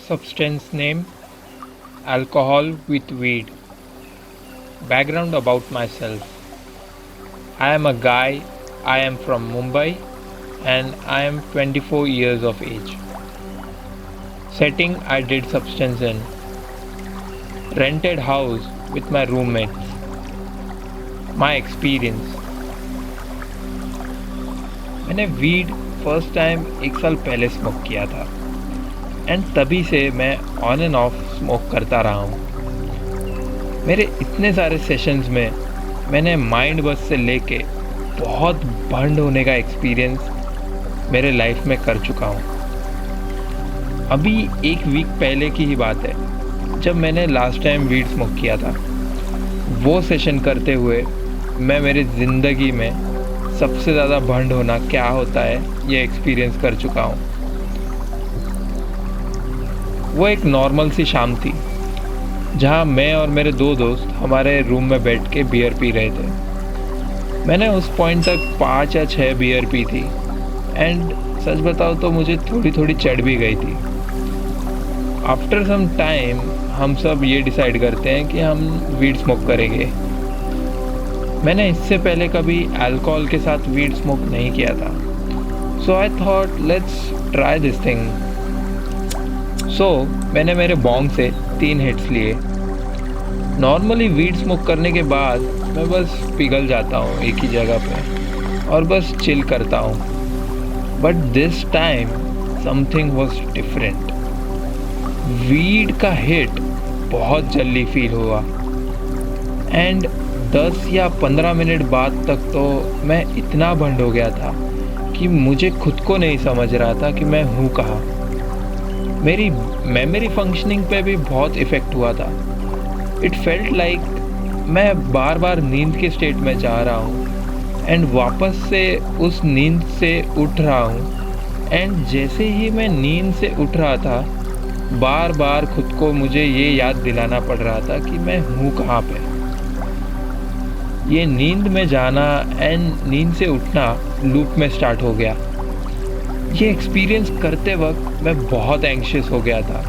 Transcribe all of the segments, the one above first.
substance name alcohol with weed. Background about myself. I am a guy. I am from Mumbai and I am 24 years of age. Setting I did substance in. Rented house with my roommates. My experience. मैंने weed first time 1 साल पहले smoke किया था and तभी से मैं on end of smoke करता रहा हूँ. मेरे इतने सारे सेशंस में मैंने माइंड बस से लेके बहुत बर्न होने का एक्सपीरियंस मेरे लाइफ में कर चुका हूँ. अभी 1 वीक पहले की ही बात है जब मैंने लास्ट टाइम वीड स्मोक किया था. वो सेशन करते हुए मैं मेरी ज़िंदगी में सबसे ज़्यादा बर्न होना क्या होता है ये एक्सपीरियंस कर चुका हूँ. वो एक नॉर्मल सी शाम थी जहाँ मैं और मेरे 2 दोस्त हमारे रूम में बैठ के बियर पी रहे थे. मैंने उस पॉइंट तक 5 या 6 बियर पी थी एंड सच बताओ तो मुझे थोड़ी थोड़ी चढ़ भी गई थी. आफ्टर सम टाइम हम सब ये डिसाइड करते हैं कि हम वीड स्मोक करेंगे. मैंने इससे पहले कभी अल्कोहल के साथ वीड स्मोक नहीं किया था. So I thought let's try this thing. So मैंने मेरे बॉन्ग से 3 हिट्स लिए. नॉर्मली वीड स्मोक करने के बाद मैं बस पिघल जाता हूँ एक ही जगह पे और बस चिल करता हूँ. But this time something was different. Weed का हिट बहुत जल्दी फील हुआ एंड 10 या 15 मिनट बाद तक तो मैं इतना बंद हो गया था कि मुझे खुद को नहीं समझ रहा था कि मैं हूँ कहाँ. मेरी मेमोरी फंक्शनिंग पे भी बहुत इफ़ेक्ट हुआ था. इट फेल्ट लाइक मैं बार बार नींद के स्टेट में जा रहा हूँ एंड वापस से उस नींद से उठ रहा हूँ एंड जैसे ही मैं नींद से उठ रहा था बार बार खुद को मुझे ये याद दिलाना पड़ रहा था कि मैं हूँ कहाँ पे. ये नींद में जाना एंड नींद से उठना लूप में स्टार्ट हो गया. ये एक्सपीरियंस करते वक्त मैं बहुत एंग्शियस हो गया था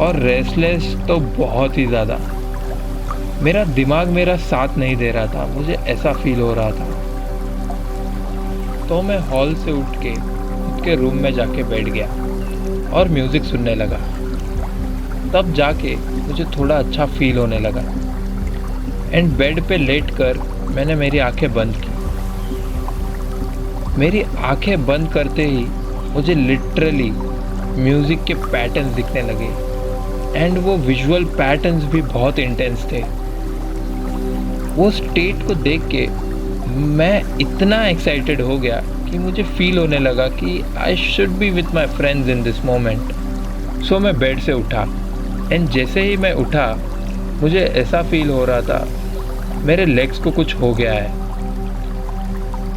और रेस्टलेस तो बहुत ही ज़्यादा. मेरा दिमाग मेरा साथ नहीं दे रहा था. मुझे ऐसा फील हो रहा था. तो मैं हॉल से उठ के खुद के रूम में जाके बैठ गया और म्यूज़िक सुनने लगा. तब जाके मुझे थोड़ा अच्छा फील होने लगा एंड बेड पे लेट कर मैंने मेरी आंखें बंद की. मेरी आंखें बंद करते ही मुझे लिटरली म्यूज़िक के पैटर्न्स दिखने लगे एंड वो विजुअल पैटर्न्स भी बहुत इंटेंस थे. वो स्टेट को देख के मैं इतना एक्साइटेड हो गया कि मुझे फील होने लगा कि I should be with my friends in this moment. So मैं बेड से उठा एंड जैसे ही मैं उठा मुझे ऐसा फील हो रहा था मेरे लेग्स को कुछ हो गया है.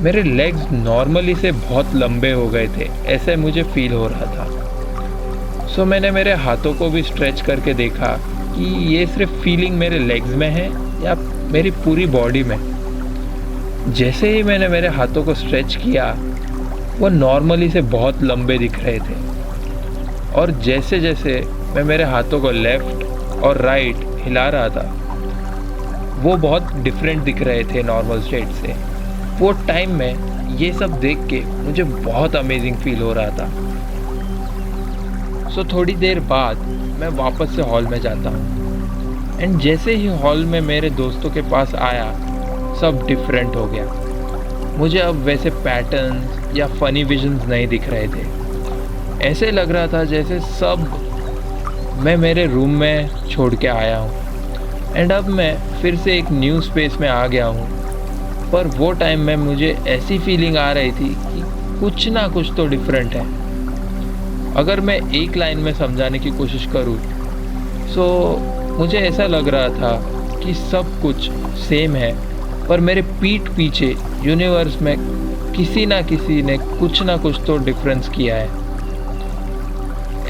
मेरे लेग्स नॉर्मली से बहुत लंबे हो गए थे ऐसे मुझे फील हो रहा था. सो मैंने मेरे हाथों को भी स्ट्रेच करके देखा कि ये सिर्फ फीलिंग मेरे लेग्स में है या मेरी पूरी बॉडी में. जैसे ही मैंने मेरे हाथों को स्ट्रेच किया वो नॉर्मली से बहुत लंबे दिख रहे थे और जैसे जैसे मैं मेरे हाथों को लेफ़्ट और राइट हिला रहा था वो बहुत डिफरेंट दिख रहे थे नॉर्मल स्टेट से. वो टाइम में ये सब देख के मुझे बहुत अमेजिंग फील हो रहा था. सो थोड़ी देर बाद मैं वापस से हॉल में जाता हूँ एंड जैसे ही हॉल में मेरे दोस्तों के पास आया सब डिफरेंट हो गया. मुझे अब वैसे पैटर्न्स या फ़नी विजन्स नहीं दिख रहे थे. ऐसे लग रहा था जैसे सब मैं मेरे रूम में छोड़ के आया हूँ एंड अब मैं फिर से एक न्यू स्पेस में आ गया हूँ. पर वो टाइम में मुझे ऐसी फीलिंग आ रही थी कि कुछ ना कुछ तो डिफरेंट है. अगर मैं एक लाइन में समझाने की कोशिश करूँ सो मुझे ऐसा लग रहा था कि सब कुछ सेम है पर मेरे पीठ पीछे यूनिवर्स में किसी ना किसी ने कुछ ना कुछ तो डिफरेंस किया है.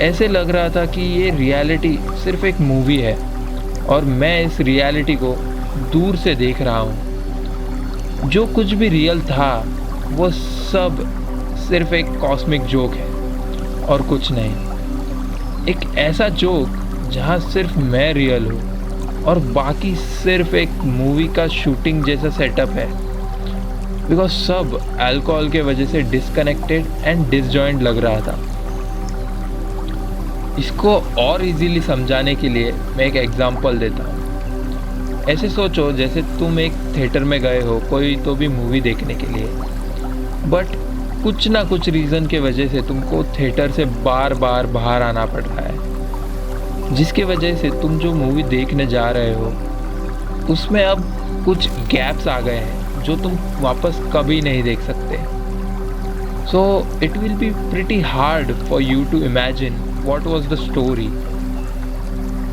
ऐसे लग रहा था कि ये रियलिटी सिर्फ एक मूवी है और मैं इस रियलिटी को दूर से देख रहा हूँ. जो कुछ भी रियल था वो सब सिर्फ एक कॉस्मिक जोक है और कुछ नहीं. एक ऐसा जोक जहाँ सिर्फ मैं रियल हूँ और बाकी सिर्फ एक मूवी का शूटिंग जैसा सेटअप है, बिकॉज सब अल्कोहल के वजह से डिस्कनेक्टेड एंड डिसजॉइंट लग रहा था। इसको और इजीली समझाने के लिए मैं एक एग्जांपल देता हूँ। ऐसे सोचो जैसे तुम एक थिएटर में गए हो कोई तो भी मूवी देखने के लिए, बट कुछ ना कुछ रीज़न के वजह से तुमको थिएटर से बार बार बाहर आना पड़ रहा है, जिसके वजह से तुम जो मूवी देखने जा रहे हो उसमें अब कुछ गैप्स आ गए हैं जो तुम वापस कभी नहीं देख सकते। So it will be pretty hard for you to imagine what was the story.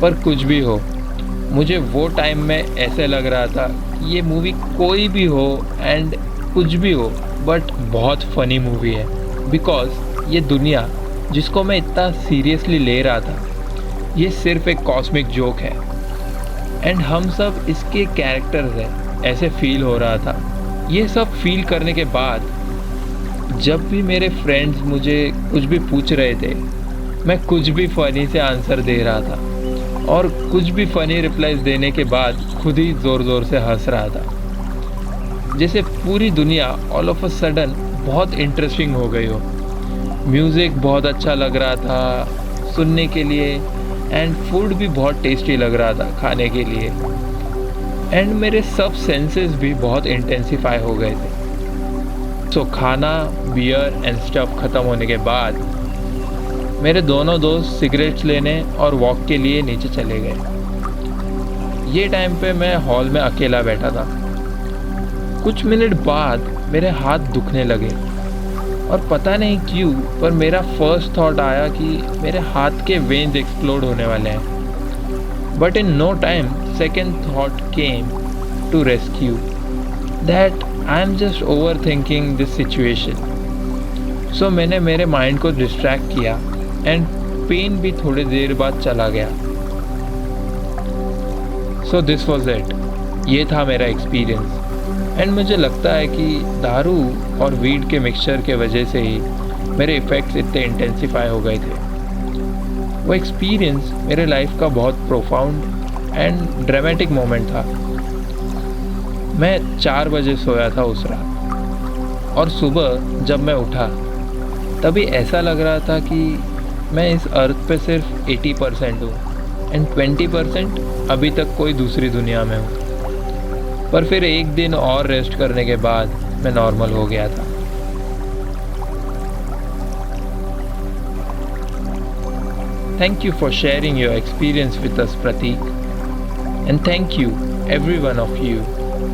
पर कुछ भी हो, मुझे वो टाइम में ऐसे लग रहा था कि ये मूवी कोई भी हो एंड कुछ भी हो बट बहुत फ़नी मूवी है, बिकॉज ये दुनिया जिसको मैं इतना सीरियसली ले रहा था ये सिर्फ एक कॉस्मिक जोक है एंड हम सब इसके कैरेक्टर्स हैं, ऐसे फील हो रहा था। ये सब फील करने के बाद जब भी मेरे फ्रेंड्स मुझे कुछ भी पूछ रहे थे मैं कुछ भी फ़नी से आंसर दे रहा था और कुछ भी फ़नी रिप्लाईज देने के बाद खुद ही ज़ोर ज़ोर से हंस रहा था, जैसे पूरी दुनिया ऑल ऑफ अ सडन बहुत इंटरेस्टिंग हो गई हो। म्यूज़िक बहुत अच्छा लग रहा था सुनने के लिए एंड फूड भी बहुत टेस्टी लग रहा था खाने के लिए एंड मेरे सब सेंसेस भी बहुत इंटेंसिफाई हो गए थे। सो खाना बियर एंड स्टफ ख़त्म होने के बाद मेरे दोनों दोस्त सिगरेट्स लेने और वॉक के लिए नीचे चले गए। ये टाइम पे मैं हॉल में अकेला बैठा था। कुछ मिनट बाद मेरे हाथ दुखने लगे और पता नहीं क्यों पर मेरा फर्स्ट थॉट आया कि मेरे हाथ के वेन्स एक्सप्लोड होने वाले हैं, but in no time second thought came to rescue that I am just over thinking this situation. So मैंने मेरे माइंड को डिस्ट्रैक्ट किया एंड पेन भी थोड़ी देर बाद चला गया। सो दिस वॉज इट, ये था मेरा एक्सपीरियंस एंड मुझे लगता है कि दारू और वीड के मिक्सचर के वजह से ही मेरे इफ़ेक्ट्स इतने इंटेंसिफाई हो गए थे। वो एक्सपीरियंस मेरे लाइफ का बहुत प्रोफाउंड एंड ड्रामेटिक मोमेंट था। मैं 4 बजे सोया था उस रात और सुबह जब मैं उठा तभी ऐसा लग रहा था कि मैं इस अर्थ पे सिर्फ 80% हूँ एंड 20% अभी तक कोई दूसरी दुनिया में हूँ। पर फिर एक दिन और रेस्ट करने के बाद मैं नॉर्मल हो गया था। Thank you for sharing your experience with us Pratik, and thank you every one of you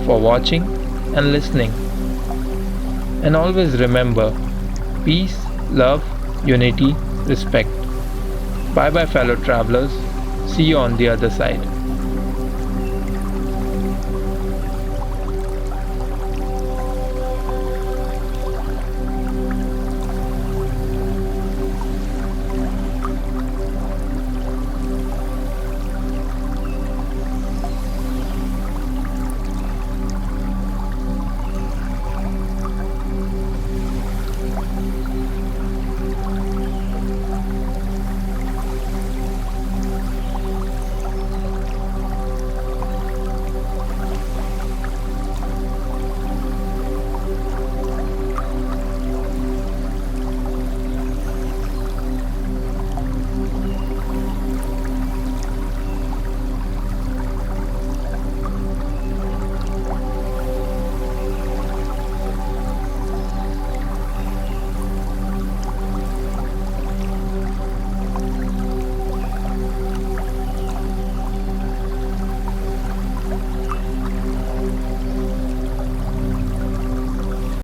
for watching and listening, and always remember peace, love, unity, respect. Bye bye fellow travelers. See you on the other side.